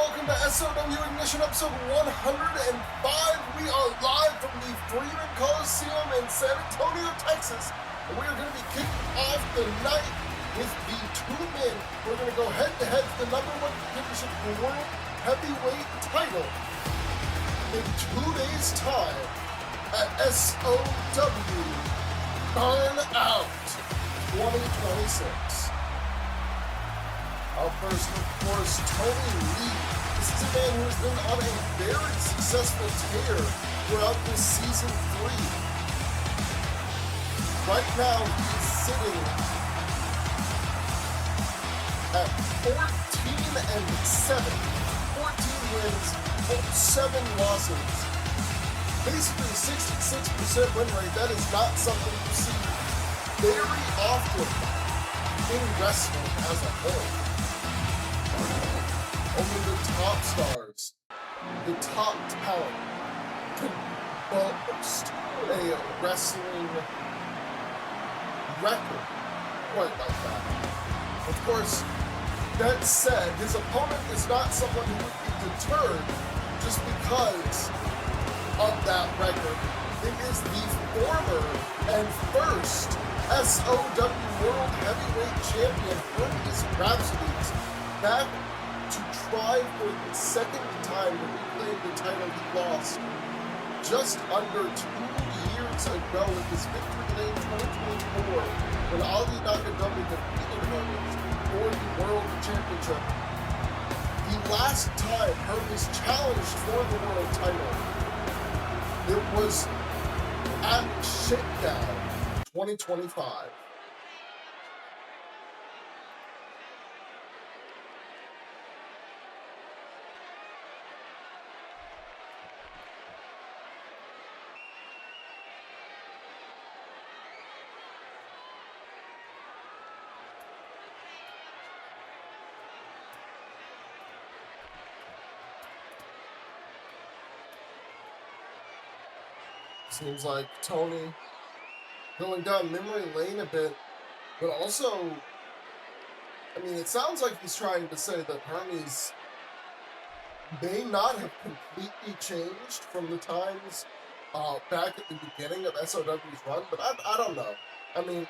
welcome to SOW Ignition episode 105. We are live from the Freeman Coliseum in San Antonio, Texas. And we are going to be kicking off the night with the two men. We're going to go head-to-head for the number one contendership for the World Heavyweight title in 2 days' time at SOW Burnout 2026. Up first, of course, Tony Lee. This is a man who has been on a very successful tear throughout this season 3. Right now, he's sitting at 14-7. 14 wins, 7 losses. Basically, a 66% win rate. That is not something you see very often in wrestling as a whole. Only the top stars, the top talent, can boast a wrestling record quite like that. Of course, that said, his opponent is not someone who would be deterred just because of that record. It is the former and first SOW World Heavyweight Champion, Hermes Rhapsodes, back to try for the second time to reclaim the title he lost just under 2 years ago with his victory in 2024 when Ali Nakadome defeated Hermes for the World Championship. The last time Hermes challenged for the world title, it was at Shakedown 2025. Seems like Tony going down memory lane a bit, but also, I mean, it sounds like he's trying to say that Hermes may not have completely changed from the times back at the beginning of SOW's run, but I don't know. I mean,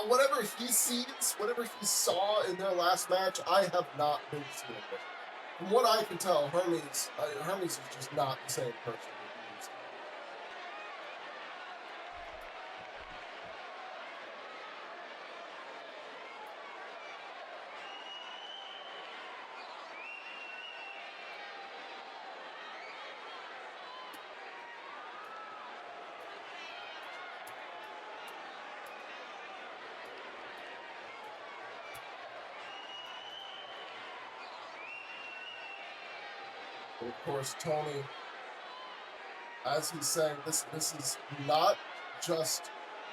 whatever he sees, whatever he saw in their last match, I have not been seeing it. From what I can tell, Hermes is just not the same person. Of course, Tony, as he's saying, this is not just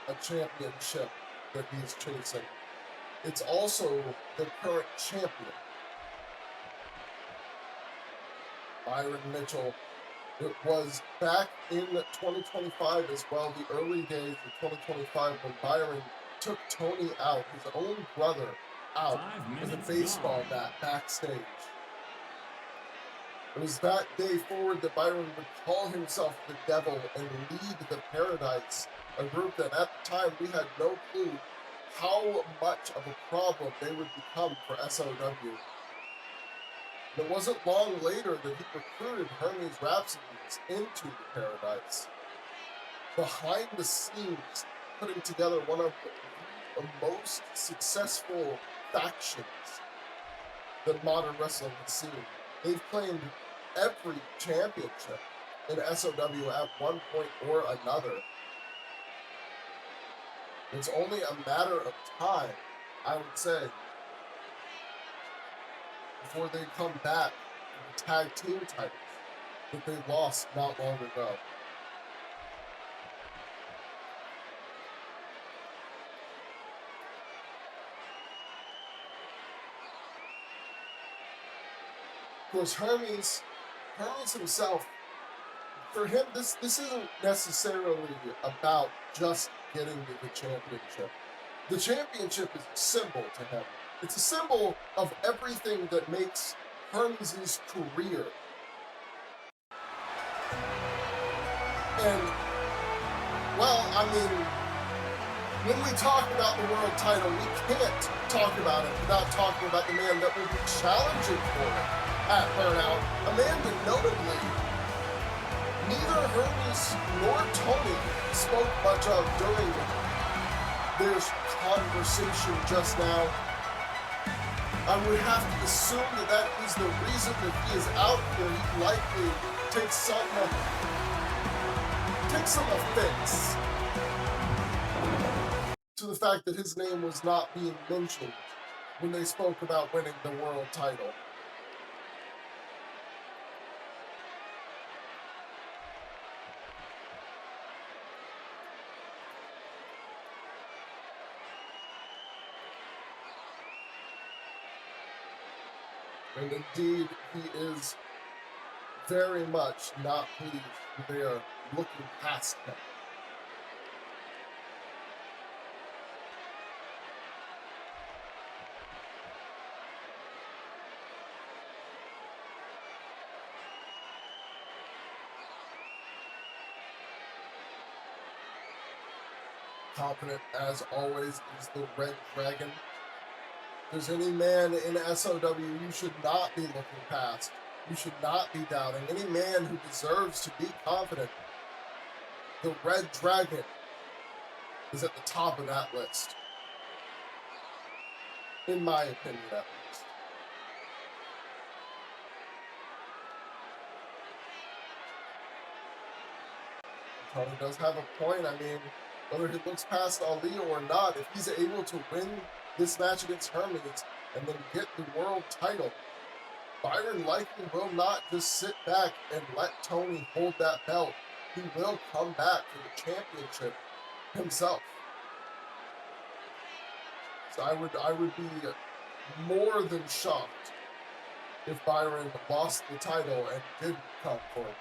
a championship that he's chasing. It's also the current champion, Byron Mitchell. It was back in 2025 as well, the early days of 2025, when Byron took Tony out, his own brother, out with a baseball bat backstage. It was that day forward that Byron would call himself the Devil and lead the Paradise, a group that at the time we had no clue how much of a problem they would become for SOW. And it wasn't long later that he recruited Hermes Rhapsodes into the Paradise, behind the scenes putting together one of the most successful factions that modern wrestling has seen. They've claimed every championship in SOW at one point or another. It's only a matter of time, I would say, before they come back to the tag team titles that they lost not long ago. Of course, Hermes himself, for him, this isn't necessarily about just getting to the championship. The championship is a symbol to him. It's a symbol of everything that makes Hermes' career. And, well, I mean, when we talk about the world title, we can't talk about it without talking about the man that will be challenging for it at Burnout. A man that notably neither Hermes nor Tony spoke much of during their conversation just now. I would have to assume that that is the reason that he is out here. He likely takes some offense to the fact that his name was not being mentioned when they spoke about winning the world title. And indeed, he is very much not pleased that they are looking past him. Confident, as always, is the Red Dragon. If there's any man in SOW you should not be looking past, you should not be doubting, any man who deserves to be confident, the Red Dragon is at the top of that list. In my opinion, at least. Tony does have a point. I mean, whether he looks past Ali or not, if he's able to win this match against Hermes and then get the world title, Byron likely will not just sit back and let Tony hold that belt. He will come back for the championship himself. So I would be more than shocked if Byron lost the title and didn't come for it.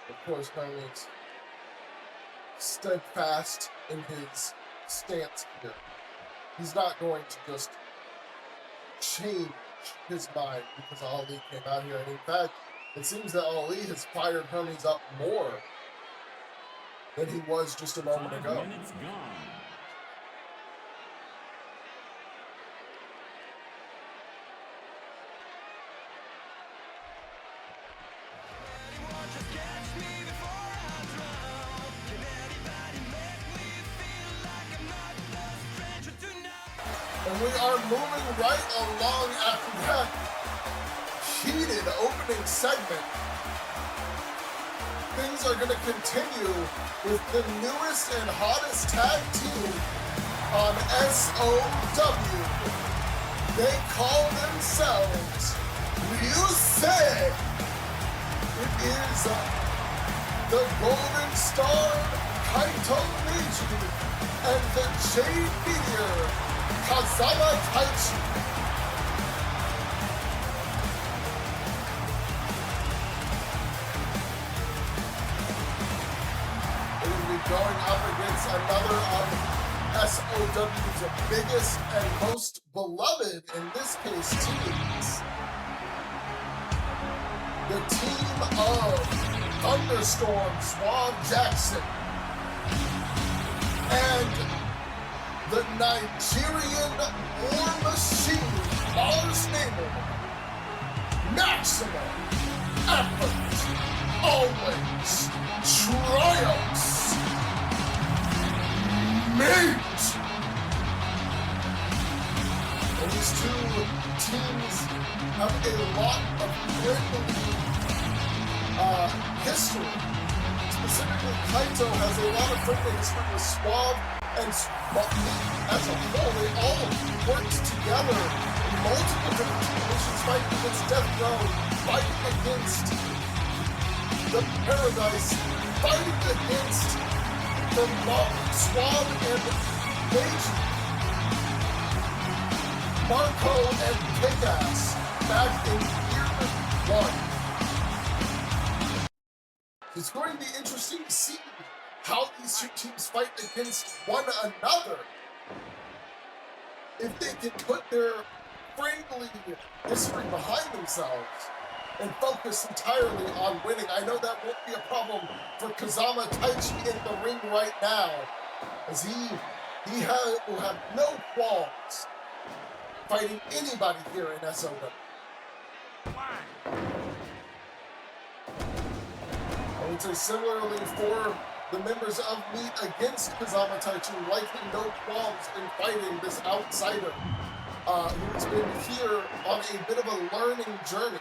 Of course, Hermes steadfast in his stance here. He's not going to just change his mind because Ali came out here. And in fact, it seems that Ali has fired Hermes up more than he was just a moment ago. 5 minutes gone. And we are moving right along after that heated opening segment. Things are going to continue with the newest and hottest tag team on SOW. They call themselves Ryuusei. It is the Golden Star, Kaito Meiji, and the Jade Meteor, Kazama Taichi. They will be going up against another of SOW's biggest and most beloved, in this case, teams. The team of Thunderstorm, Suave Jackson, and the Nigerian War Machine, Mars Nemo, maximum effort, always triumphs. Meet! And these two teams have a lot of friendly history. Specifically, Kaito has a lot of friendly history with Suave and as a whole. They all worked together in multiple different team missions against Death Row, fighting against the Paradise, fighting against the Swab and Meiji, Marco and Kick-Ass back in year 1. It's going to be interesting to see how these two teams fight against one another. If they can put their friendly history behind themselves and focus entirely on winning. I know that won't be a problem for Kazama Taichi in the ring right now, as he will have no qualms fighting anybody here in SOW. I would say similarly for the members of M.E.A.T against Kazama Taichi, likely no qualms in fighting this outsider who's been here on a bit of a learning journey.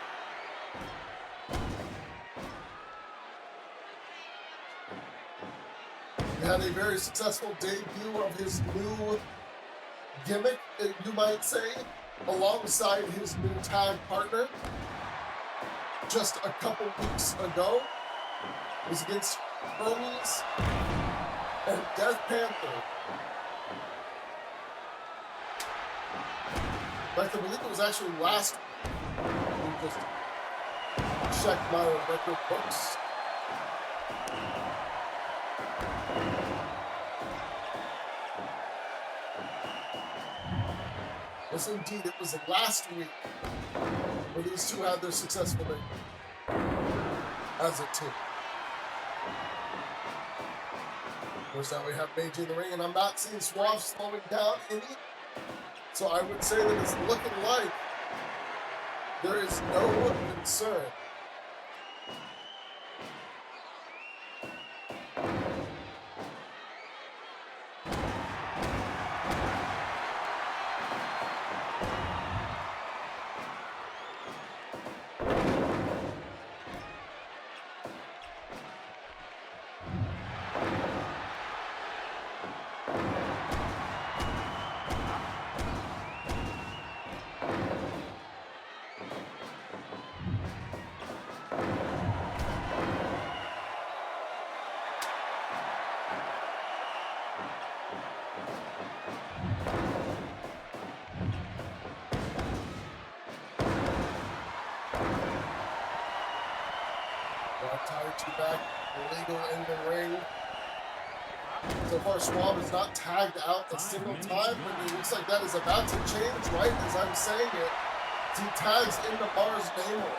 He had a very successful debut of his new gimmick, you might say, alongside his new tag partner just a couple weeks ago. It was against Hermes and Death Panther. In fact, I believe it was actually last week. Let me just check my record books. Yes, indeed, it was last week where these two had their successful debut as a team. Of course, now we have Meiji in the ring, and I'm not seeing Suave slowing down any. So I would say that it's looking like there is no concern. Taichi back, illegal in the ring. So far, Schwab is not tagged out a single time, but it looks like that is about to change right as I'm saying it. He tags into Mars Namor.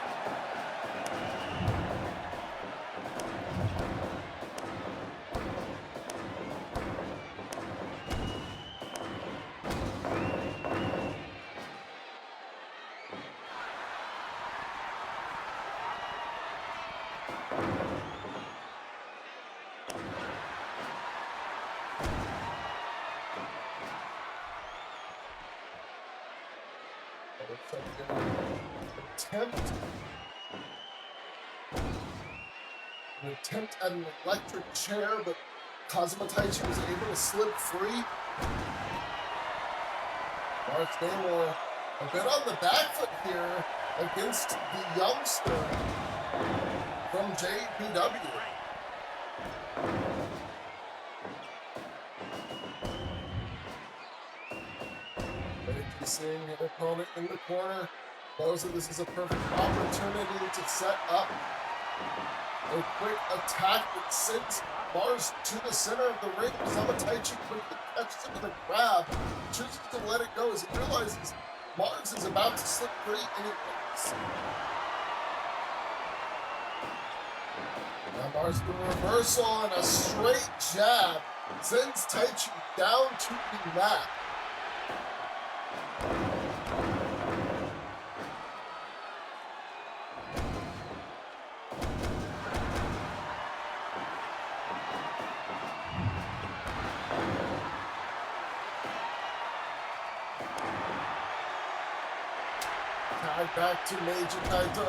An attempt at an electric chair, but Kazama Taichi was able to slip free. Mars Namor a bit on the back foot here against the youngster from JPW. Seeing an opponent in the corner, knows that this is a perfect opportunity to set up a quick attack that sends Mars to the center of the ring. Kazama Taichi quickly catches him with a grab, chooses to let it go as he realizes Mars is about to slip free anyways. Now Mars with a reversal and a straight jab sends Taichi down to the mat. Back to Meiji Kaito.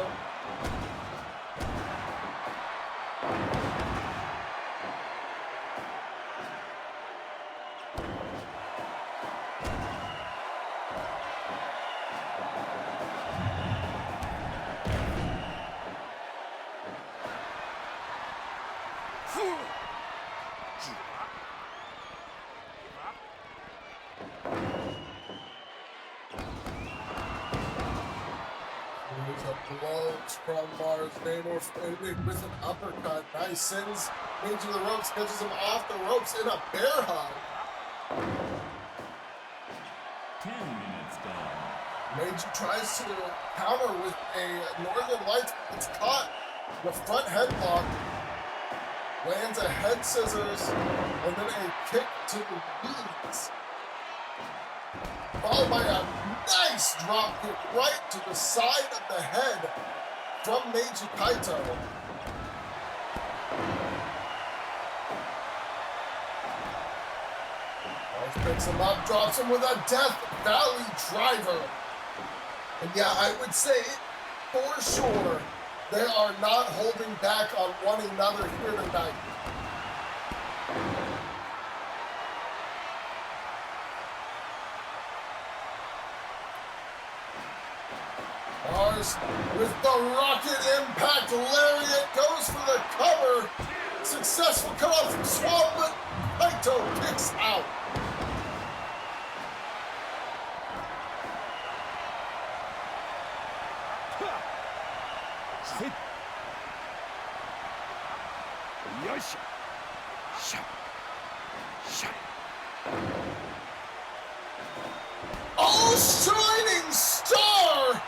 The blows from Mars. Namor ending with an uppercut. Nice, sends Meiji to the ropes, catches him off the ropes in a bear hug. 10 minutes gone. Meiji tries to counter with a Northern Lights. It's caught. The front headlock lands a head scissors and then a kick to the knees, followed by a nice drop kick right to the side of the head from Meiji Kaito. Mars picks him up, drops him with a Death Valley driver. And yeah, I would say for sure they are not holding back on one another here tonight. Mars with the rocket impact lariat goes for the cover. Successful cut off from Swamp, but Kaito kicks out. Oh, shining star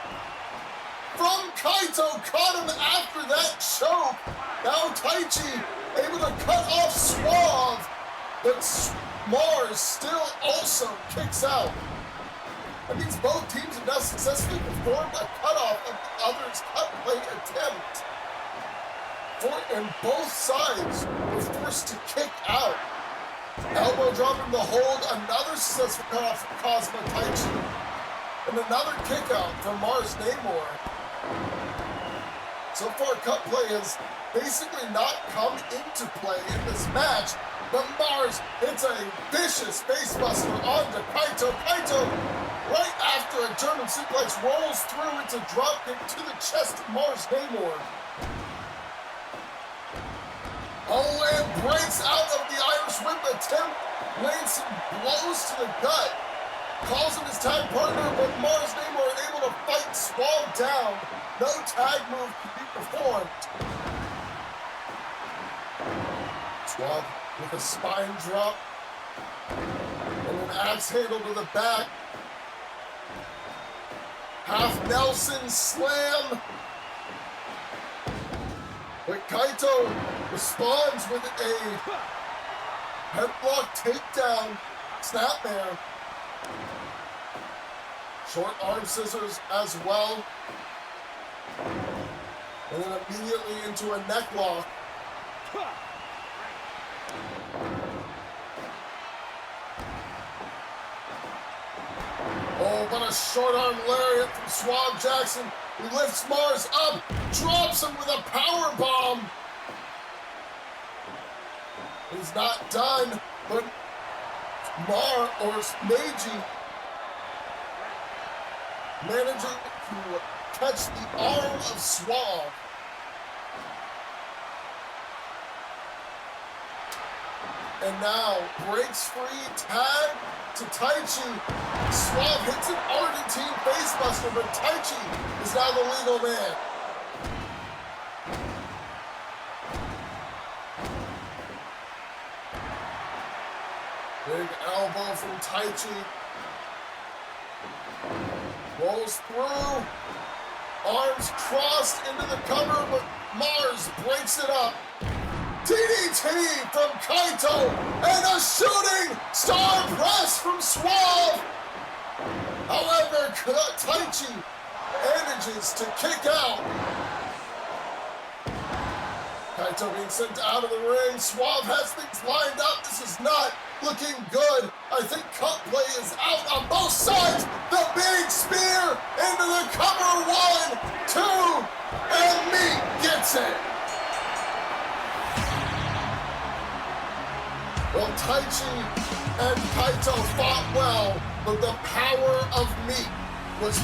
from Kaito caught him after that choke. Now Taichi able to cut off Suave, but Mars still also kicks out. That means both teams have now successfully performed a cutoff of the other's cut play attempt. And both sides were forced to kick out. Elbow drop in the hold, another successful cutoff from Cosmo Taichi, and another kick out from Mars Namor. So far, cut play has basically not come into play in this match, but Mars hits a vicious facebuster onto Kaito. Kaito, right after a German suplex, rolls through into dropkick to the chest of Mars Namor. Oh, and breaks out of the Irish Whip attempt, lands some blows to the gut, calls him his tag partner, but Mars Namor able to fight Swab down. No tag move can be performed. Swab with a spine drop and an axe handle to the back. Half Nelson slam. But Kaito responds with a headlock takedown, snapmare. Short arm scissors as well. And then immediately into a neck lock. Oh, but a short arm lariat from Swab Jackson. He lifts Mars up, drops him with a power bomb. He's not done, but Meiji managing to catch the arm of Swab. And now breaks free, tag to Taichi. Swab hits an Argentine facebuster, but Taichi is now the legal man. Big elbow from Taichi. Rolls through. Arms crossed into the cover, but Mars breaks it up. DDT from Kaito and a shooting star press from Suave. However, Taichi manages to kick out. Kaito being sent out of the ring. Suave has things lined up. This is not looking good. I think cut play is out on both sides. The big spear into the cover. 1, 2, and M.E.A.T gets it. Well, Taichi and Kaito fought well, but the power of M.E.A.T was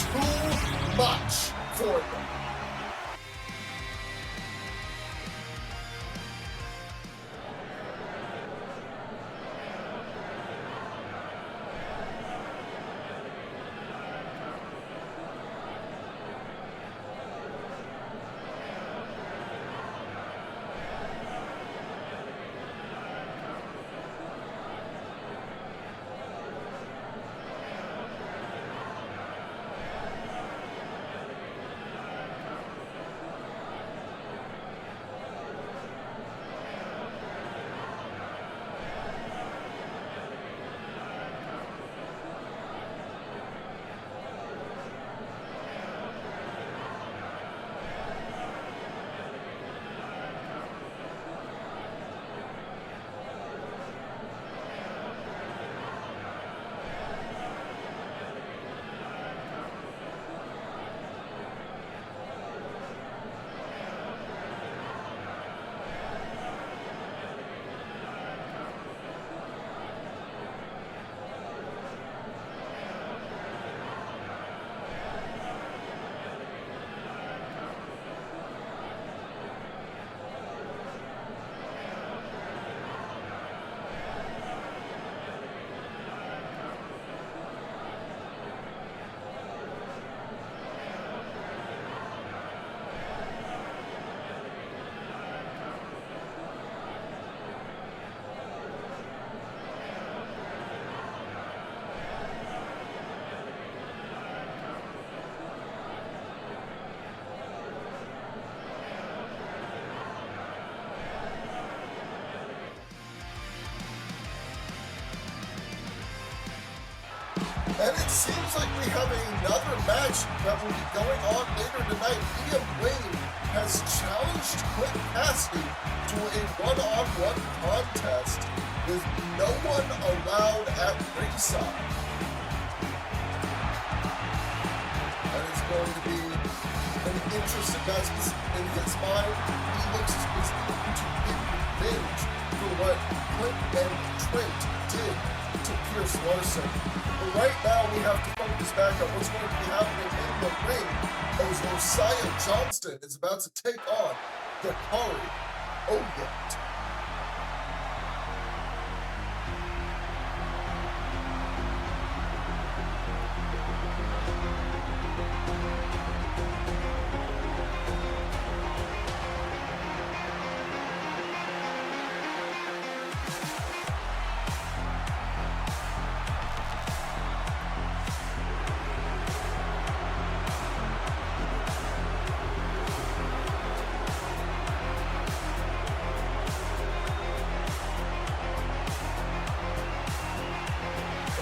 too much for them. And it seems like we have another match that will be going on later tonight. Ian Wayne has challenged Clint Cassidy to a one-on-one contest with no one allowed at ringside. And it's going to be an interesting match because in his mind, he looks as if he's looking to get revenge for what Clint and Trent did to Pierce Larson. But right now, we have to focus back on what's going to be happening in the ring as Josiah Johnston is about to take on Dakari Oyet.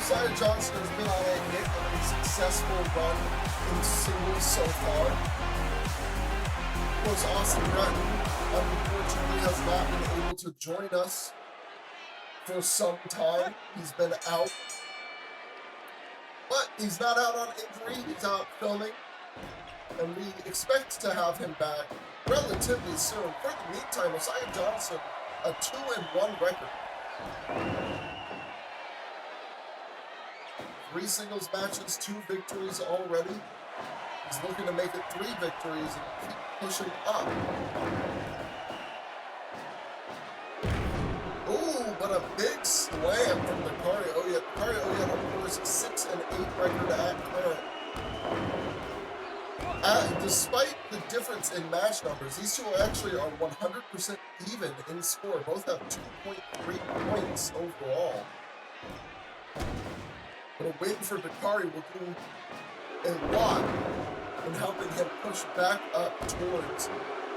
Josiah Johnston has been on a hit of a successful run in singles so far. Of course, Austin Bratton, unfortunately, has not been able to join us for some time. He's been out. But he's not out on injury, he's out filming. And we expect to have him back relatively soon. For the meantime, Josiah Johnston, a 2-1 record. 3 singles matches, 2 victories already. He's looking to make it 3 victories and keep pushing up. Ooh, but a big slam from Dakari Oyet. Dakari Oyet, of course, 6-8 record at current. Despite the difference in match numbers, these two actually are 100% even in score. Both have 2.3 points overall. But a win for Dakari will do a lot in helping him push back up towards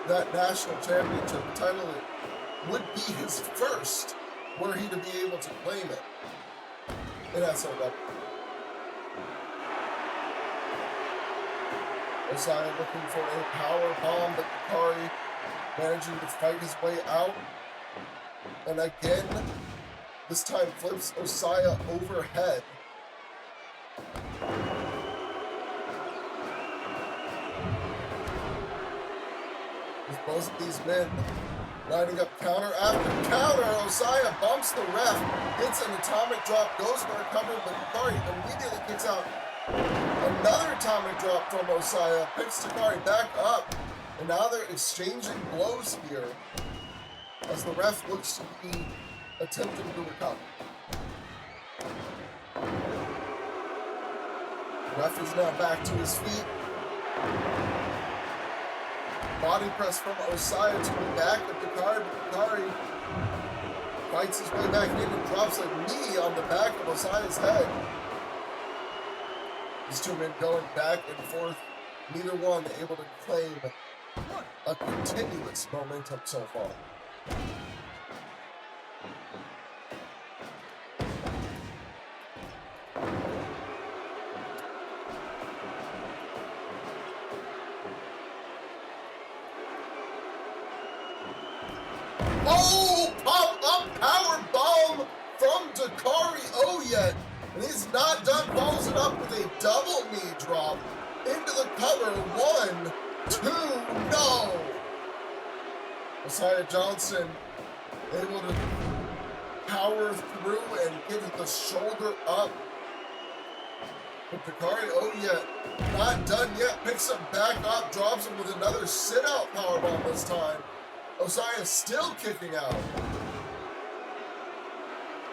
that national championship. The title would be his first, were he to be able to claim it in SOW. Josiah looking for a power bomb, but Dakari managing to fight his way out. And again, this time flips Josiah overhead. With both of these men lining up counter after counter, Josiah bumps the ref, hits an atomic drop, goes for a cover, but Dakari immediately kicks out. Another atomic drop from Josiah, picks Dakari back up, and now they're exchanging blows here as the ref looks to be attempting to recover. The ref is now back to his feet. Body press from Josiah to be back at Dakari, but Dakari fights his way back in and drops a knee on the back of Josiah's head. These two men going back and forth, neither one able to claim a continuous momentum so far. Oh, pop-up power bomb from Dakari Oyet. And he's not done, follows it up with a double knee drop into the cover. 1, 2, no. Josiah Johnston able to power through and get the shoulder up. But Dakari Oyet not done yet, picks him back up, drops him with another sit-out powerbomb this time. Josiah still kicking out.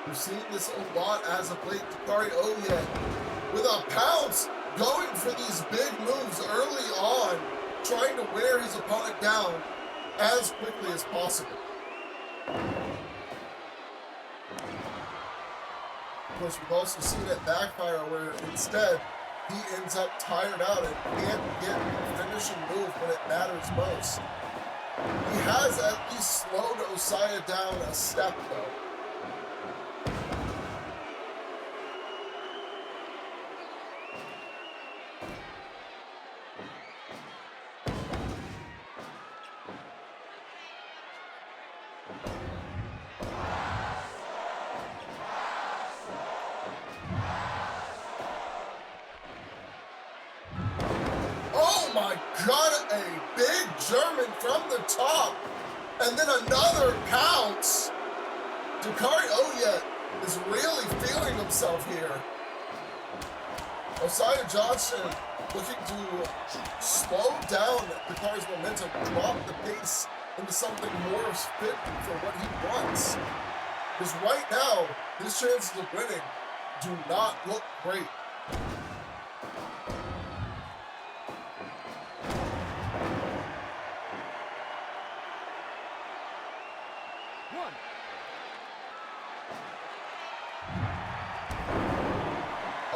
We've seen this a lot as of late. Dakari Oyet with a pounce, going for these big moves early on, trying to wear his opponent down as quickly as possible. Of course, we've also seen it backfire where instead he ends up tired out and can't get the finishing move when it matters most. He has at least slowed Josiah down a step though. Oh my God, a big German from the top. And then another pounce. Dakari Oya is really feeling himself here. Osiah Johnson looking to slow down Dakari's momentum, drop the pace into something more fit for what he wants. Because right now, his chances of winning do not look great.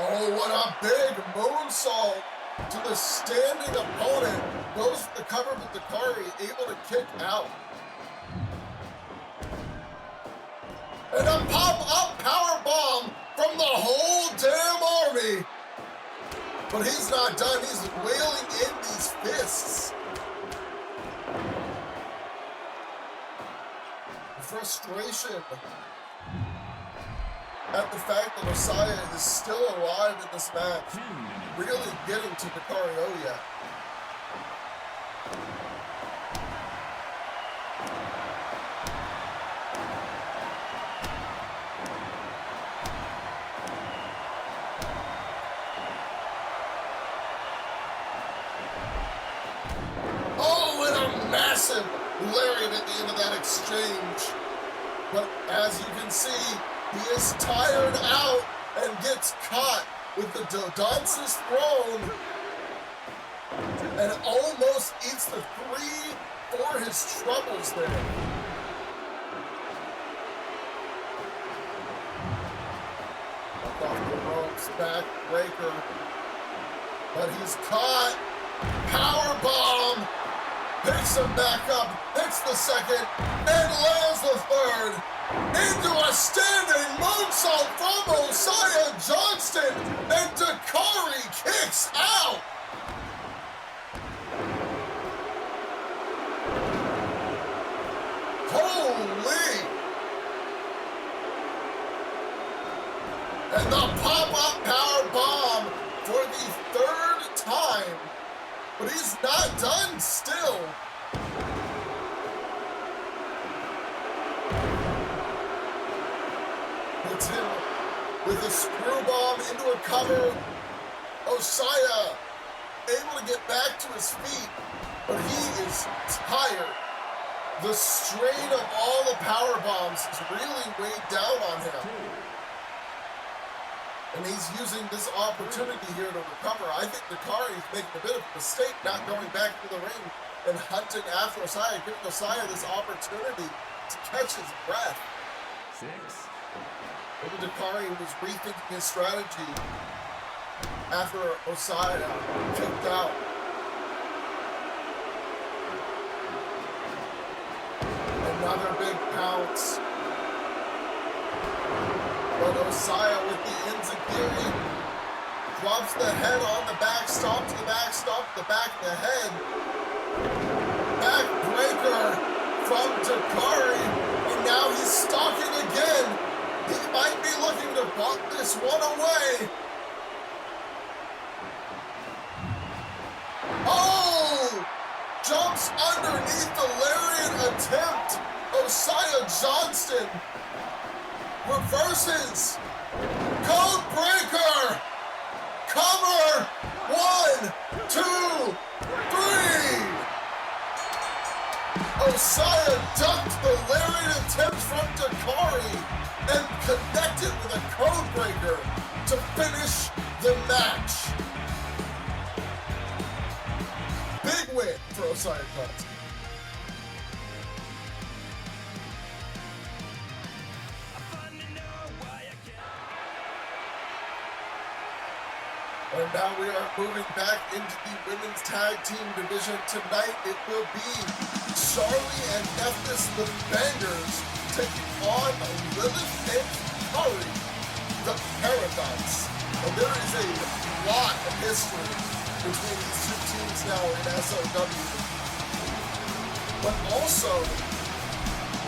Oh, what a big moonsault to the standing opponent. Goes for the cover with Dakari, able to kick out. And a pop-up power bomb from the whole damn army. But he's not done. He's wailing in these fists. Frustration at the fact that Osiah is still alive in this match, really getting to Dakari Oya. Oh, and a massive lariat at the end of that exchange. But as you can see, he is tired out and gets caught with the Dodonsis throne and almost eats the 3 for his troubles there. Up off the ropes, back breaker. But he's caught. Power bomb. Picks him back up, hits the second, and lands the third. Into a standing moonsault from Osiah Johnston, and Dakari kicks out. Holy! And the pop-up power bomb for the 3rd time. But he's not done still. Hits him with a screw bomb into a cover. Osiah able to get back to his feet, but he is tired. The strain of all the power bombs has really weighed down on him. And he's using this opportunity here to recover. I think Dakari is making a bit of a mistake not going back to the ring and hunting after Osiah, giving Osiah this opportunity to catch his breath. 6. Maybe Dakari was rethinking his strategy after Osiah kicked out. Another big pounce. But Osiah with the enziguri drops the head on the back, stomp to the back, stomp to the back of the head. Back breaker from Dakari, and now he's stalking again. He might be looking to buck this one away. Oh! Jumps underneath the lariat attempt. Osiah Johnston reverses. Code breaker. Cover. 1, 2, 3. Osiah ducked the lariat attempt from Dakari and connected with a code breaker to finish the match. Big win for Osiah Johnson. And now we are moving back into the women's tag team division. Tonight it will be Charlie and Nephthys the Bangers taking on Lilith and Curry, the Paradise. And there is a lot of history between these two teams now in SOW. But also,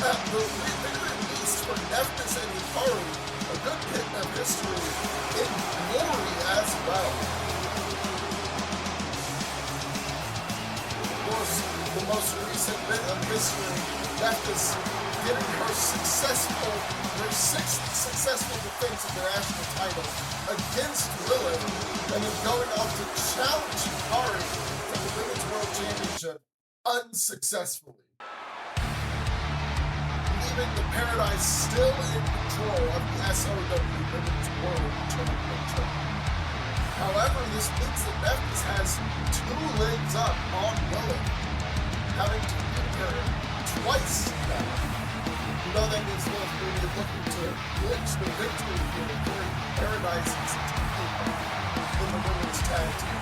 at the very least for Nephthys and Curry, a good bit of history in Glory as well. the most recent bit of history, Nephthys getting her sixth successful defense of the national title against Lilith, and then going on to challenge Hikari for the Women's World Championship unsuccessfully. Leaving the Paradise still in control of the SOW Women's World Championship. However, this means that Nephthys has 2 legs up on Lilith, having to beat her twice now. You know that means Lilith will be looking to clinch the victory here for Paradise's team in the women's tag team.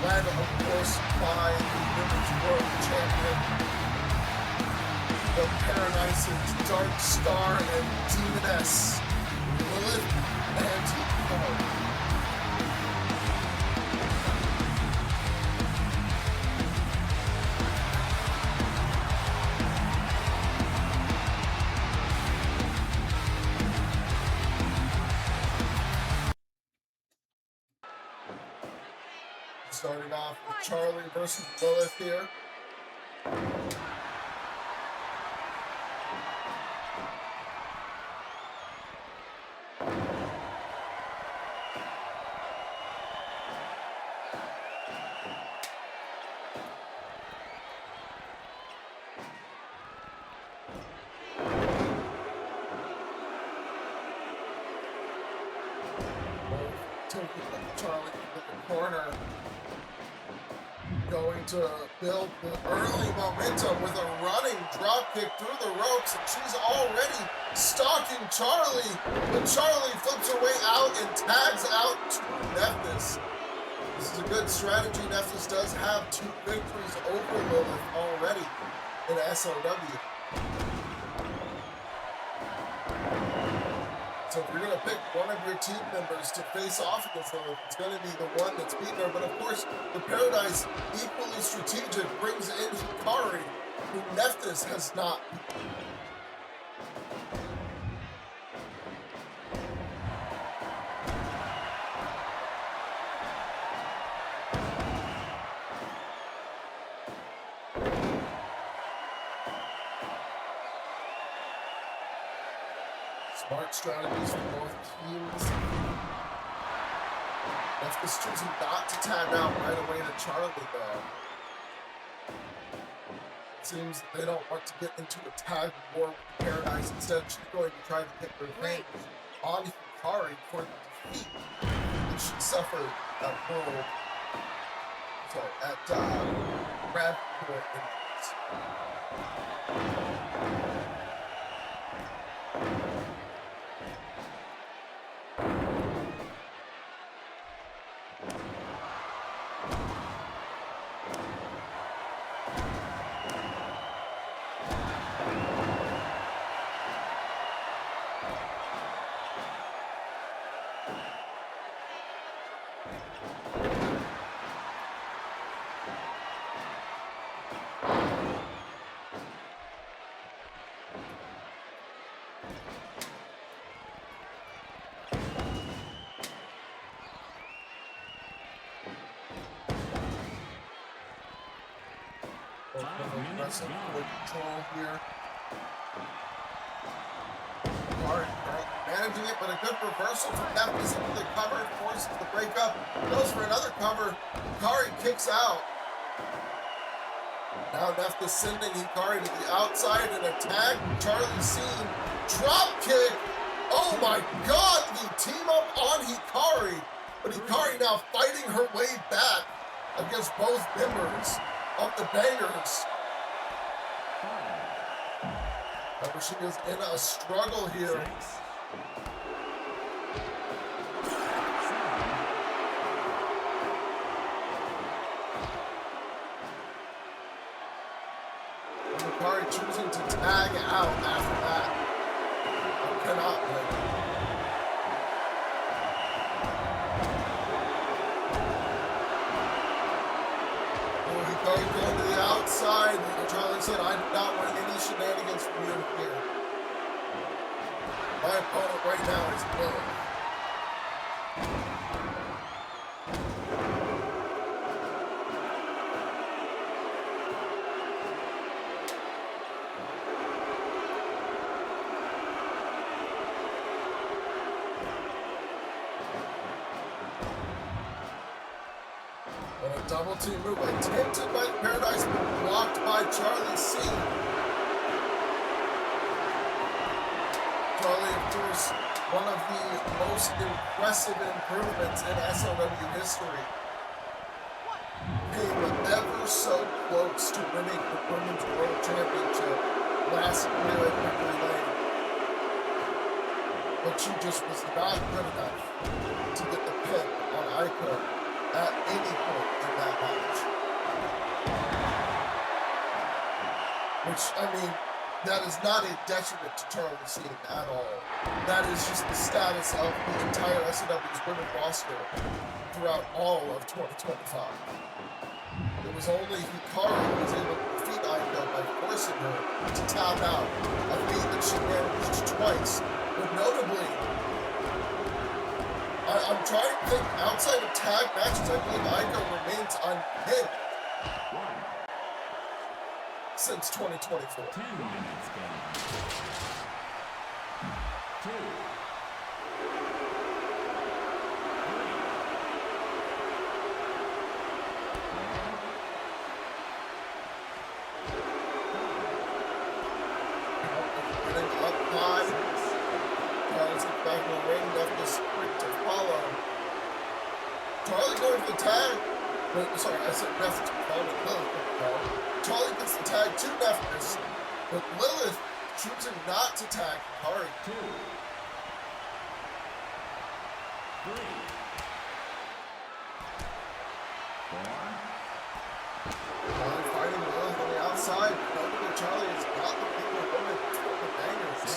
Led, of course, by the Women's World Champion, the Paradise's Dark Star and Demoness, Lilith and Hikari. Starting off with Charlie versus Lilith here. Taking Charlie into the corner. Going to build the early momentum with a running drop kick through the ropes, and she's already stalking Charlie, but Charlie flips her way out and tags out to Nephthys. This is a good strategy. Nephthys does have 2 victories over Lilith already in SOW. So if you're going to pick one of your team members to face off against Lilith, it's going to be the one that's beaten her. But of course, the Paradise, equally strategic, brings in Hikari, who Nephthys has not beaten. Smart strategies for both teams. Nephthys choosing not to tag out right away to Charlie, though. It seems they don't want to get into a tag war with Paradise. Instead, she's going to try to get revenge on Hikari for the defeat that she suffered at World. So, at Rhapsodes. Aggressive control here. Hikari managing it, but a good reversal from Nephthys into the cover, forces the breakup, goes for another cover. Hikari kicks out. Now Nephthys sending Hikari to the outside in a tag. Charlie seen drop kick. Oh my God, the team up on Hikari, but Hikari now fighting her way back against both members of the Bangers. However, she is in a struggle here. Hikari choosing to tag out after that. I cannot win. Hikari going to the outside. Charlie said, I do not want any shenanigans from you here. My opponent right now is Lilith. And a double team move attempted by Paradise, but blocked by Charlie C. Charlie, of course, one of the most impressive improvements in SOW history. Came ever so close to winning the Women's World Championship last year at Victory Lane. But she just was not good enough to get the pin on Aiko at any point in that match. Which, I mean, that is not a detriment to Charlie C at all. That is just the status of the entire SOW's women's roster throughout all of 2025. It was only Hikaru who was able to defeat Aiko by forcing her to tap out, a feat that she managed twice. But notably, I'm trying to think, outside of tag matches, I believe Aiko remains unpinned since 2024. 10 minutes gone. 2. 3. Getting up high. Charlie's back in the ring, left the sprint to follow. Charlie going for the tag. Wait, sorry, I said Nephthys following Lilith. Charlie gets the tag to Nephthys, but Lilith choosing not to tag Hikari. 2. 3. 4. Charlie fighting Lilith on the outside. Notably, Charlie is not the bigger woman for the bangers. 6.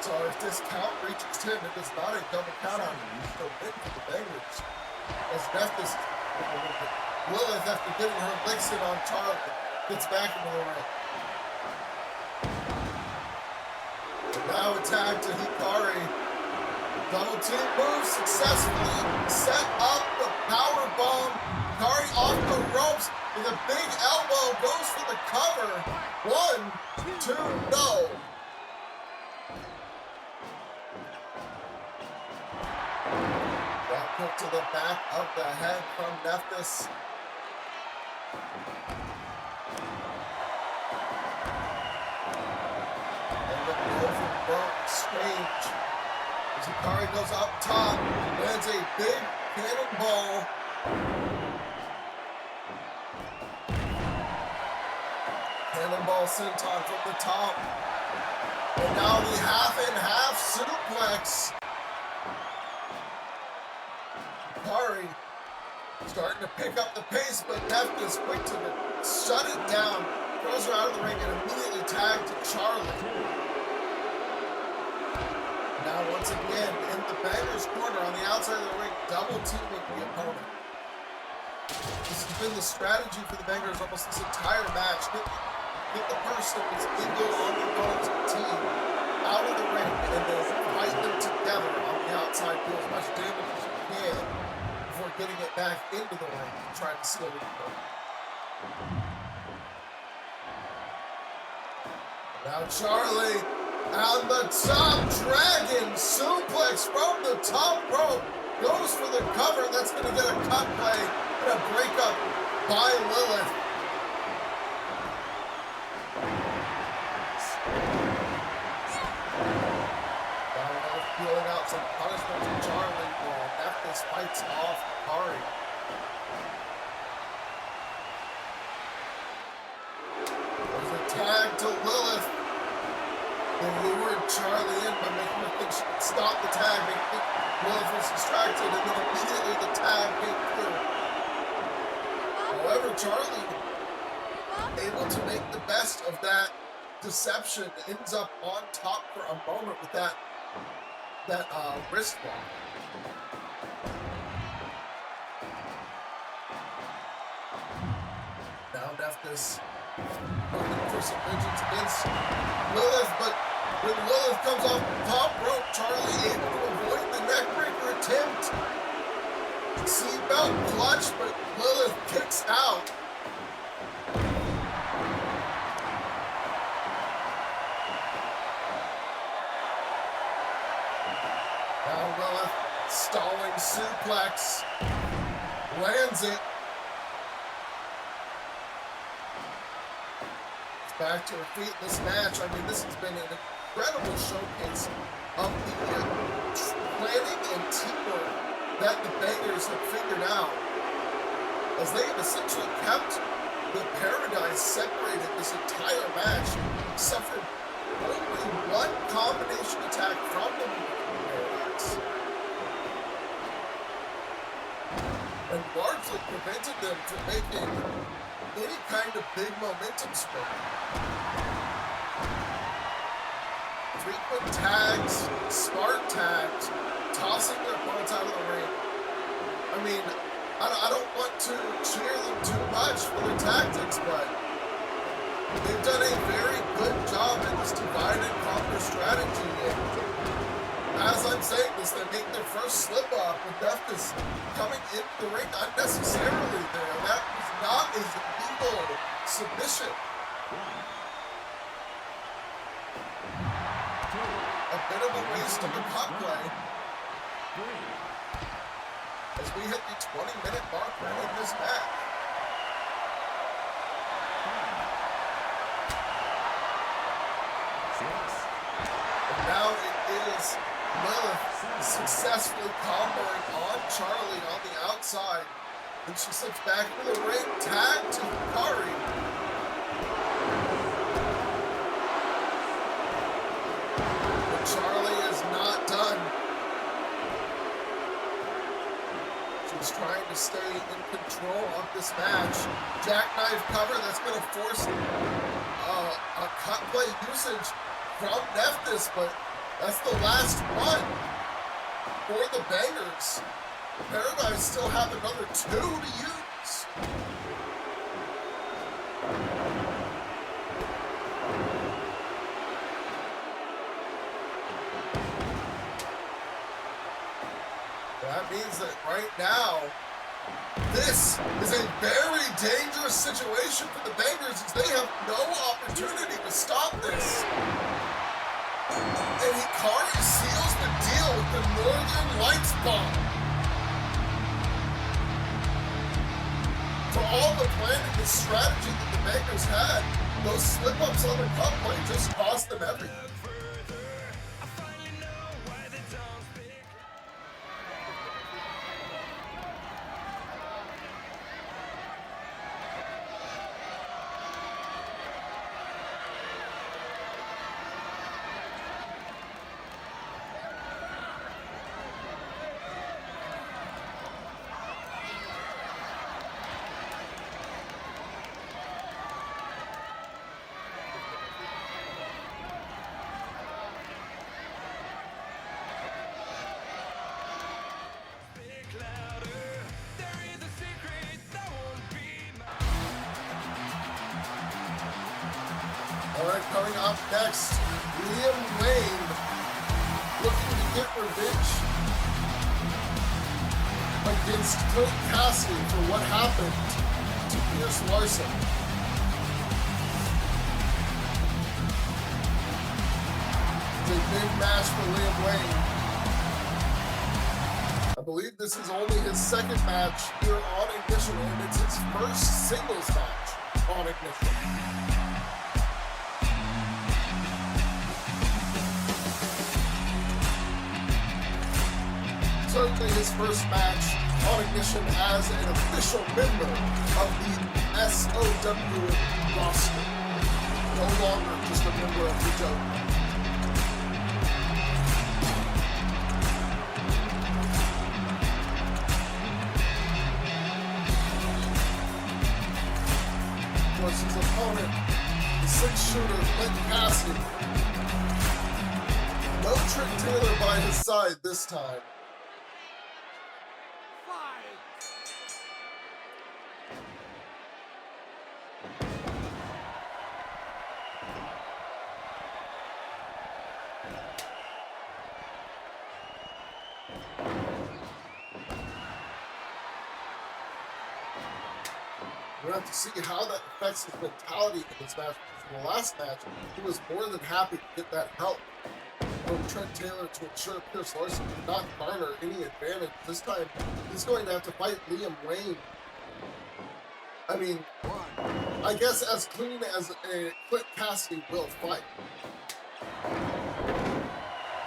So if this count reaches 10, it is not a double count out. He's still win for the bangers. As Nephthys, Lilith, after getting her licks in on Charlie, gets back into the ring. And now a tag to Hikari. Double team move successfully. Set up the power bomb. Hikari off the ropes with a big elbow. Goes for the cover. 1, 2, no. Drop kick to the back of the head from Nephthys. And the overbroke exchange. As Hikari goes up top, lands a big cannonball. Cannonball senton from the top. And now the half-and-half suplex. Hikari starting to pick up the pace, but Nephthys quick to shut it down, throws her out of the ring, and immediately tagged to Charlie. Now once again, in the banger's corner on the outside of the ring, double teaming the opponent. This has been the strategy for the bangers almost this entire match. Get the person that's illegal on the opponent's team out of the ring and then fight them together on the outside, do as much damage as you can before getting it back into the ring and trying to seal it. Now Charlie on the top, dragon suplex from the top rope, goes for the cover. That's going to get a cut play and a breakup by Lilith. Now Lilith dealing out some punishment to Charlie while Nephthys fights off Hikari. There's a tag to Lilith. They lured Charlie in by making her think she could stop the tag, making her think Lilith was distracted, and then immediately the tag came through. However, Charlie, able to make the best of that deception, ends up on top for a moment with that wrist lock. Now Nephthys looking for some vengeance against Lilith, but when Lilith comes off the top rope, Now Lilith, stalling suplex, lands it. Back to her feet in this match. I mean, this has been an incredible showcase of the planning and teamwork that the Bangers have figured out, as they have essentially kept the Paradise separated this entire match, suffered only one combination attack from the Paradise, and largely prevented them from making any kind of big momentum spurt. Frequent tags, smart tags, tossing their opponents out of the ring. I mean, I don't want to cheer them too much for their tactics, but they've done a very good job in this divide and conquer strategy. And as I'm saying this, they make their first slip up with Deathness coming into the ring unnecessarily there. That was not a legal submission. A bit of a waste of a cut play. As we hit the 20-minute mark in this match. And now it is Lilith successfully comboing on Charlie on the outside. And she slips back into the ring, tag to Hikari. But Charlie is not done. She's trying to stay in control of this match. Jackknife cover that's going to force a cut play usage from Nephthys, but that's the last one for the Bangers. Paradise still have another 2 to use. That means that right now, this is a very dangerous situation for the Bangers, as they have no opportunity to stop this. And Hikari seals the deal with the Northern Lights bomb. For all the planning and strategy that the Bangers had, those slip-ups on the cut play just cost them everything. Alright, coming up next, Liam Wayne looking to get revenge against Clint Cassidy for what happened to Pierce Larson. It's a big match for Liam Wayne. I believe this is only his second match here on Ignition, and it's his first singles match on Ignition. Certainly his first match on Ignition as an official member of the SOW roster. No longer just a member of the joke. Of course, his opponent, the 6-shooter Clint Cassidy. No Trick Taylor by his side this time. We're going to have to see how that affects his mentality in this match. Because in the last match, he was more than happy to get that help from Trent Taylor to ensure Pierce Larson did not garner any advantage. This time, he's going to have to fight Liam Wayne. I mean, I guess as clean as a Clint Cassidy will fight.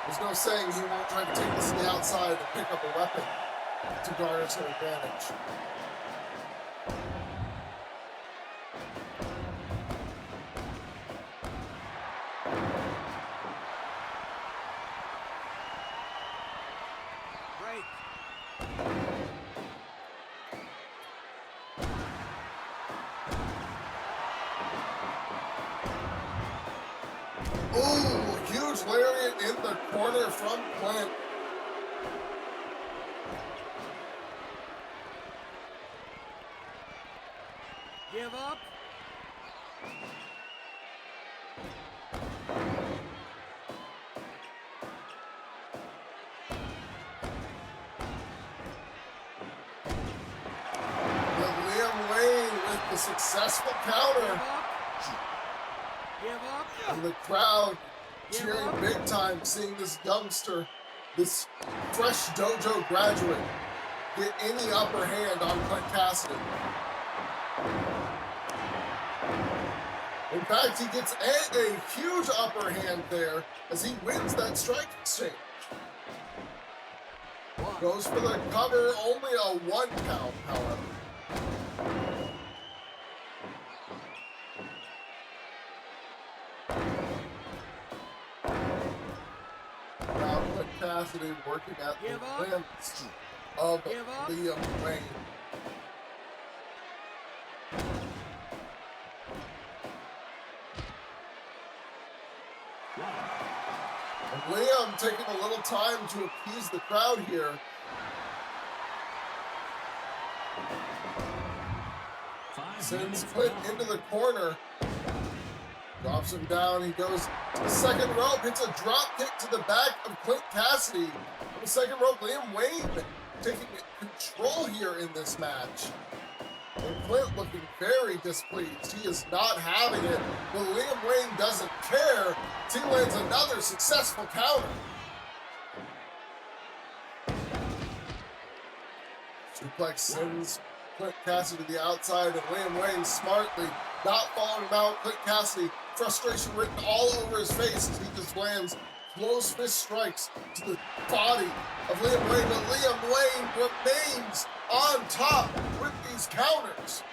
There's no saying he won't try to take this to the outside and pick up a weapon to garner some advantage. Ooh, huge lariat in the corner from Clint. Give up. Liam Wayne with the successful counter. Give up. And the crowd cheering big time, seeing this youngster, this fresh dojo graduate, get any upper hand on Clint Cassidy. In fact, he gets a huge upper hand there as he wins that strike exchange. Goes for the cover, only a 1 count, however. Now Clint Cassidy working at the limbs of Liam Wayne. And Liam taking a little time to appease the crowd here. Sends Clint into the corner. Drops him down. He goes to the second rope. Hits a drop kick to the back of Clint Cassidy. On the second rope, Liam Wayne taking control here in this match. And Clint looking very displeased. He is not having it, but Liam Wayne doesn't care. He lands another successful counter. Suplex sends Clint Cassidy to the outside, and Liam Wayne smartly not following him out. Clint Cassidy, frustration written all over his face as he just lands close fist strikes to the body of Liam Wayne, but Liam Wayne remains on top with these counters.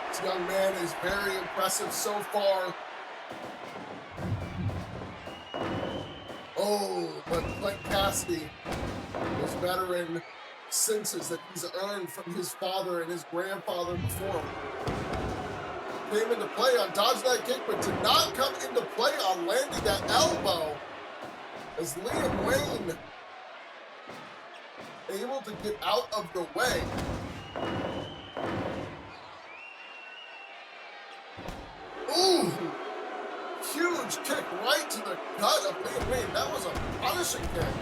This young man is very impressive so far. Oh, but Clint Cassidy, his veteran senses that he's earned from his father and his grandfather before him, came into play on dodging that kick, but did not come into play on landing that elbow as Liam Wayne able to get out of the way. Ooh! Huge kick right to the gut of Liam Wayne. That was a punishing kick.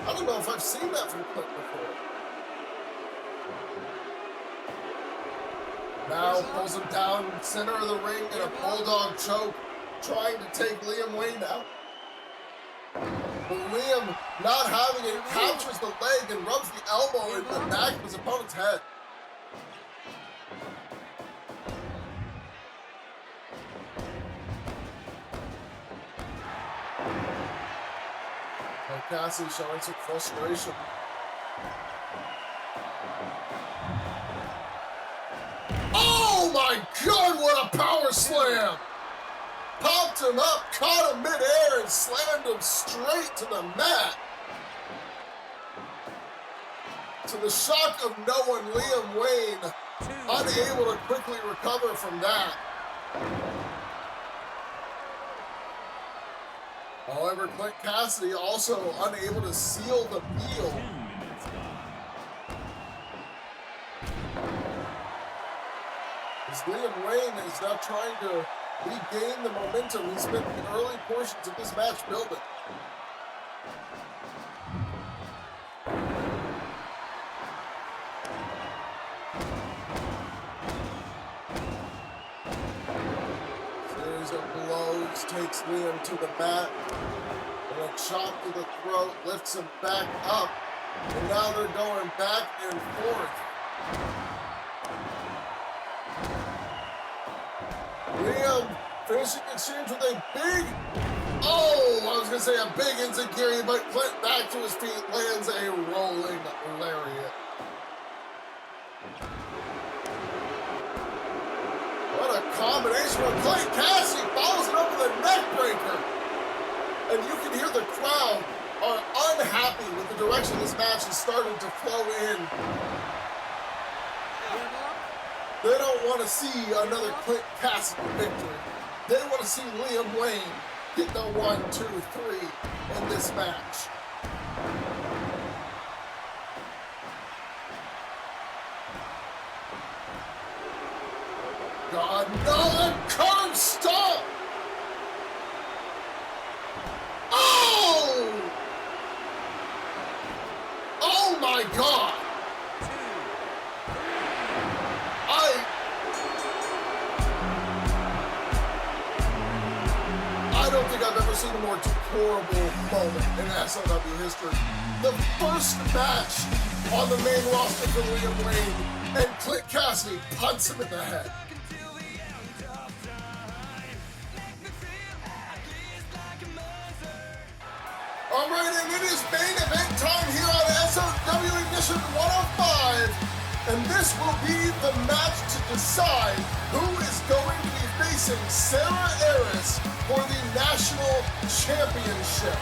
I don't know if I've seen that from Clint before. Now pulls him down center of the ring in a bulldog choke, trying to take Liam Wayne out. But Liam, not having it, captures the leg and rubs the elbow in the back of his opponent's head. Cassidy showing some frustration. Oh my God, what a power slam! Popped him up, caught him midair, and slammed him straight to the mat. To the shock of no one, Liam Wayne unable to quickly recover from that. However, Clint Cassidy also unable to seal the deal. 10 minutes gone. As Liam Wayne is now trying to regain the momentum he spent the early portions of this match building. constant blows, takes Liam to the mat. And a chop to the throat, lifts him back up. And now they're going back and forth. Liam finishing exchange with a big, I was going to say a big enziguri, but Clint back to his feet, lands a rolling lariat. What a combination with Clint Cassidy, follows it up with a neck breaker. And you can hear the crowd are unhappy with the direction this match is starting to flow in. They don't want to see another Clint Cassidy victory. They want to see Liam Wayne get the 1, 2, 3 in this match. God, no, curb stop! Oh! Oh my God! I don't think I've ever seen a more deplorable moment in SOW history. The first match on the main roster for Liam Wayne, and Clint Cassidy punts him in the head. All right, and it is main event time here on SOW Ignition 105. And this will be the match to decide who is going to be facing Sarah Aris for the National Championship.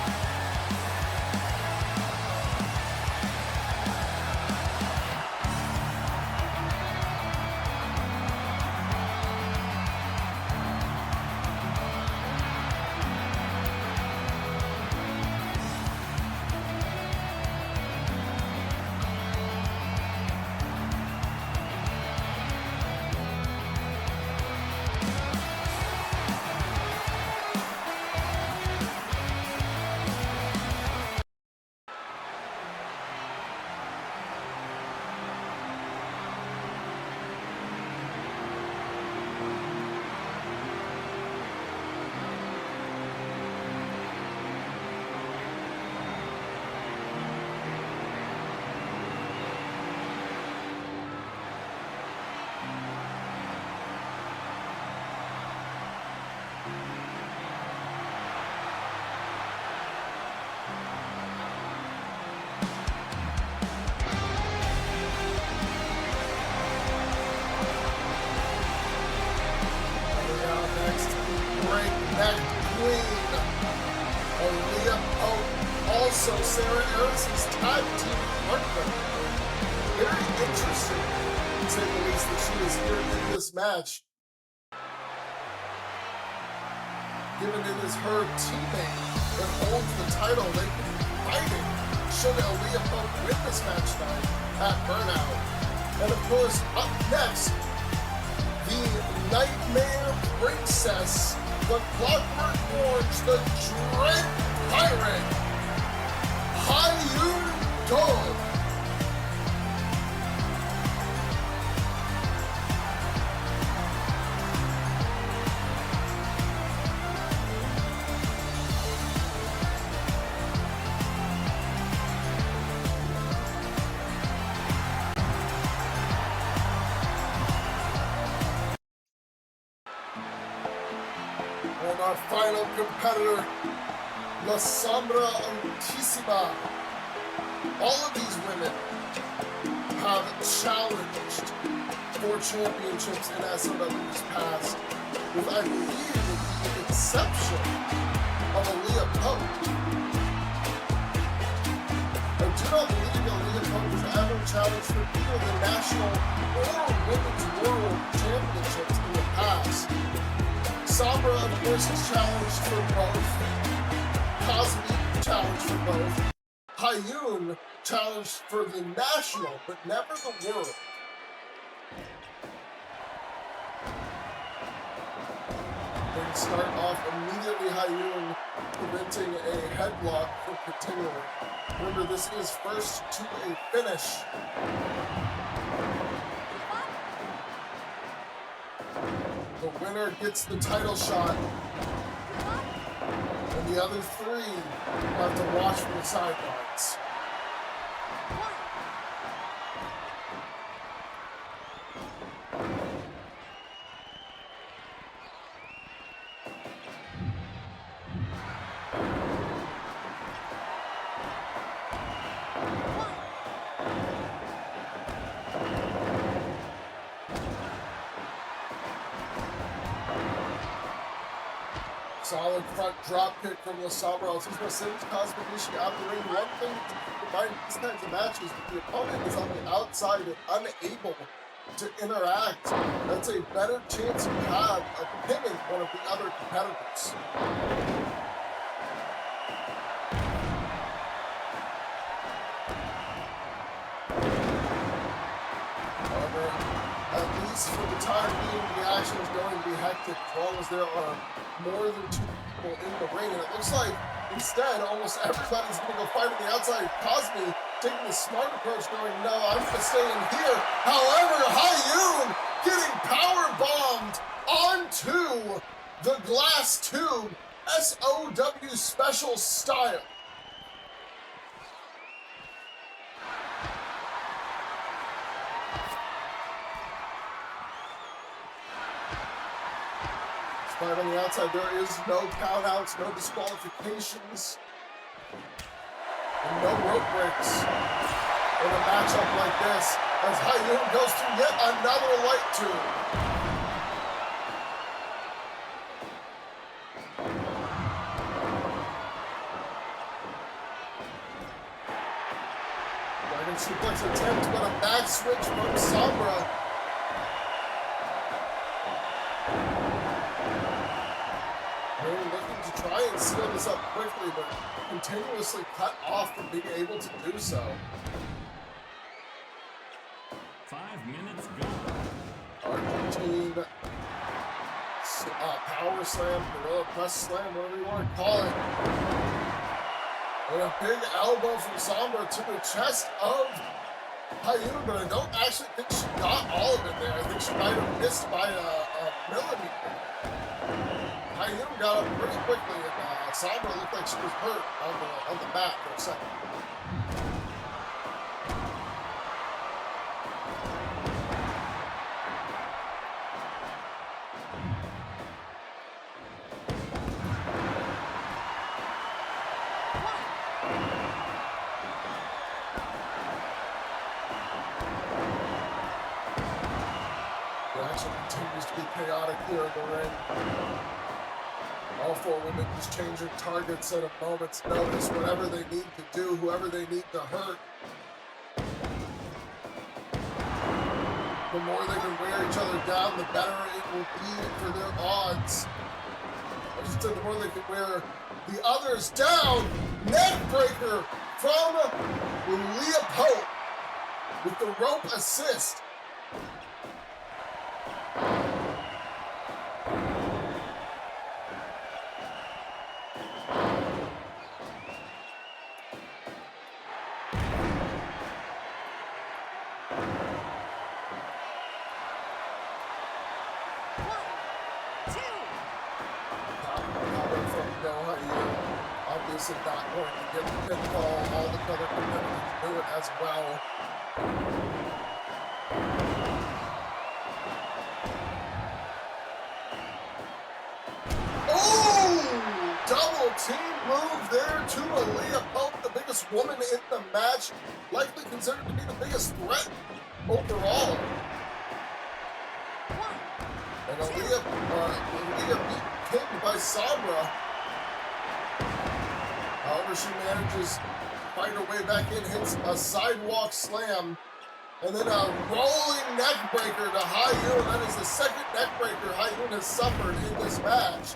Also, Sarah Aris' tag team partner. Very interesting, to say the least, that she is here in this match. Given it is her teammate that holds the title, they can be fighting should Aaliyah Punk win this match tonight at Burnout. And of course, up next, the Nightmare Princess, the Clockwork Orange, the Dread Pirate, Hyun Dog. And our final competitor, La Sombra Altissima. All of these women have challenged for championships in SOW's past, with, I believe, the exception of Aaliyah Punk. I do not believe Aaliyah Punk has ever challenged for either the national or women's world championships in the past. Sombra, of course, has challenged for both. Cosmic challenged for both. Hyun challenged for the national, but never the world. They start off immediately, Hyun preventing a headlock from continuing. Remember, this is first to a finish. The winner gets the title shot, and the other three have to watch from the sidelines. Solid front drop kick from Lasabra. It's just sends Kazumi out the ring. One thing to keep in mind in these kinds of matches, if the opponent is on the outside and unable to interact, that's a better chance you have of pinning one of the other competitors. However, at least for the time being, the action is going to be hectic as long as there are more than two people in the ring. And it looks like instead almost everybody's going to go fight on the outside. Cosme taking the smart approach, going, no, I'm going to stay in here. However, Hayun getting power bombed onto the glass tube, SOW special style. Right on the outside, there is no countouts, no disqualifications, and no rope breaks in a matchup like this, as Hayun goes through yet another light tube. Dragon suplex attempt, but a back switch from Sombra. Looking to try and seal this up quickly, but continuously cut off from being able to do so. 5 minutes gone. Argentine power slam, gorilla press slam, whatever you want to call it. And a big elbow from Sombra to the chest of Hayun, but I don't actually think she got all of it there. I think she might have missed by a millimeter. Hayun got up pretty quickly, and Sombra looked like she was hurt on the mat for a second. The action continues to be chaotic here in the ring. All four women just changing targets at a moment's notice, whatever they need to do, whoever they need to hurt. The more they can wear each other down, the better it will be for their odds. I just said the more they can wear the others down. Neck breaker from M.E.A.T with the rope assist. Obviously not going to get the pinfall. All the other competitors do it as well. Oh! Double team move there to M.E.A.T, the biggest woman in the match, likely considered to be the biggest threat overall. And M.E.A.T pinned by Sombra. However, she manages to fight her way back in, hits a sidewalk slam, and then a rolling neck breaker to Hayun. That is the second neck breaker Hayun has suffered in this match.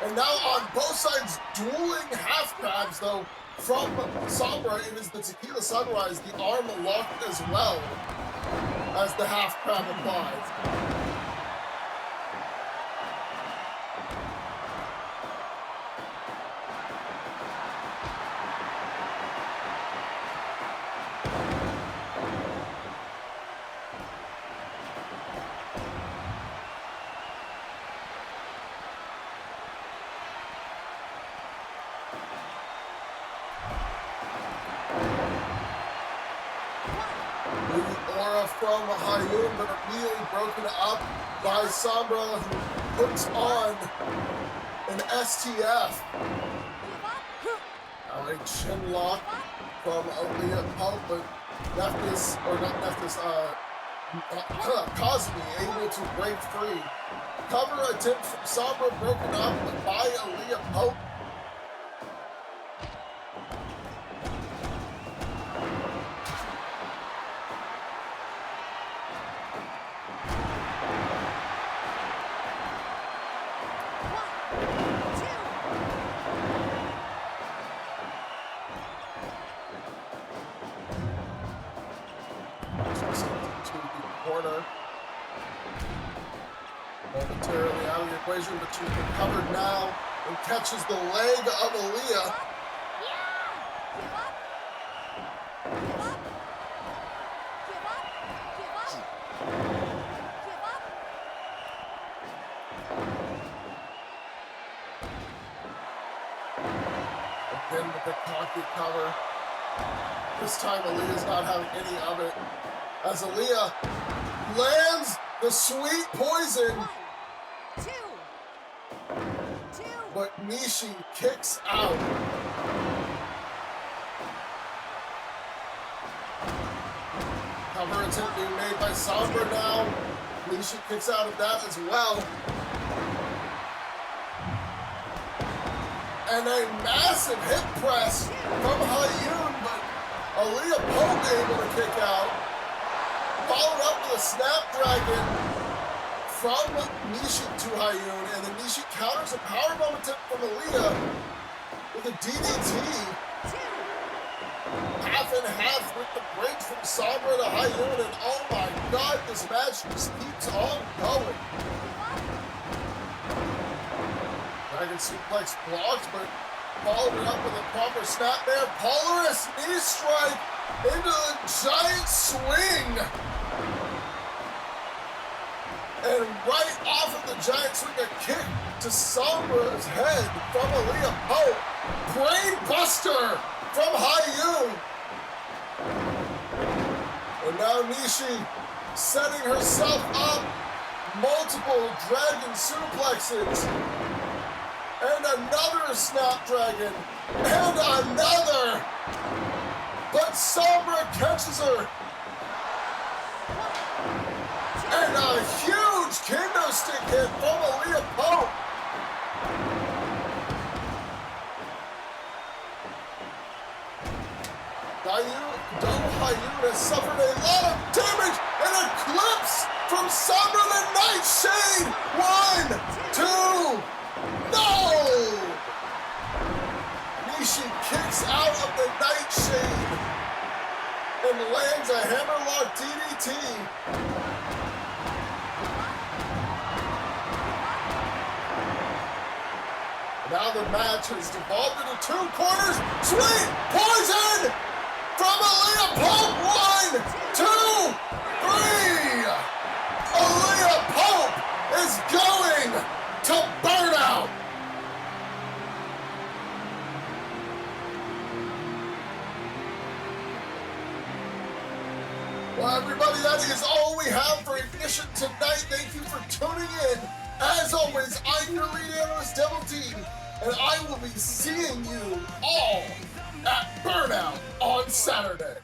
And now on both sides, dueling half crabs, though, from Sombra. It is the Tequila Sunrise, the arm locked as well as the half crab applied. from Hayun, but immediately broken up by Sombra, who puts on an STF. Now a chin lock from M.E.A.T, but Cosme able to break free. Cover attempt from Sombra broken up by M.E.A.T. Corner. Momentarily out of the equation, but she's recovered now and catches the leg of Aaliyah. Again with the pocket cover. This time Aaliyah's not having any of it. As Aaliyah lands the sweet poison. But Nishi kicks out. Cover attempt being made by Sombra now. Nishi kicks out of that as well. And a massive hip press from Hayun, but M.E.A.T able to kick out. Followed up with a Snapdragon from Nishi to Hayun, and then Nishi counters a powerbomb attempt from Aaliyah with a DDT. Half and half with the break from Sombra to Hayun, and oh my god, this match just keeps on going. Dragon suplex blocked, but followed it up with a proper snap there. Polaris knee strike into the giant swing. And right off of the giant swing, a kick to Sombra's head from M.E.A.T. Brain buster from Hayun. And now Nishi setting herself up. Multiple dragon suplexes. And another Snapdragon. And another. But Sombra catches her. And a huge kendo stick hit from M.E.A.T. Hayun has suffered a lot of damage and a eclipse from Sombra the Nightshade. 1, 2, no! Nishi kicks out of the Nightshade and lands a hammerlock DDT. Now the match has devolved into 2 quarters. Sweet poison from M.E.A.T. 1, 2, 3. M.E.A.T. is going to Burnout. Well, everybody, that is all we have for Ignition tonight. Thank you for tuning in. As always, I'm your lead analyst, Devil D, and I will be seeing you all at Burnout on Saturday.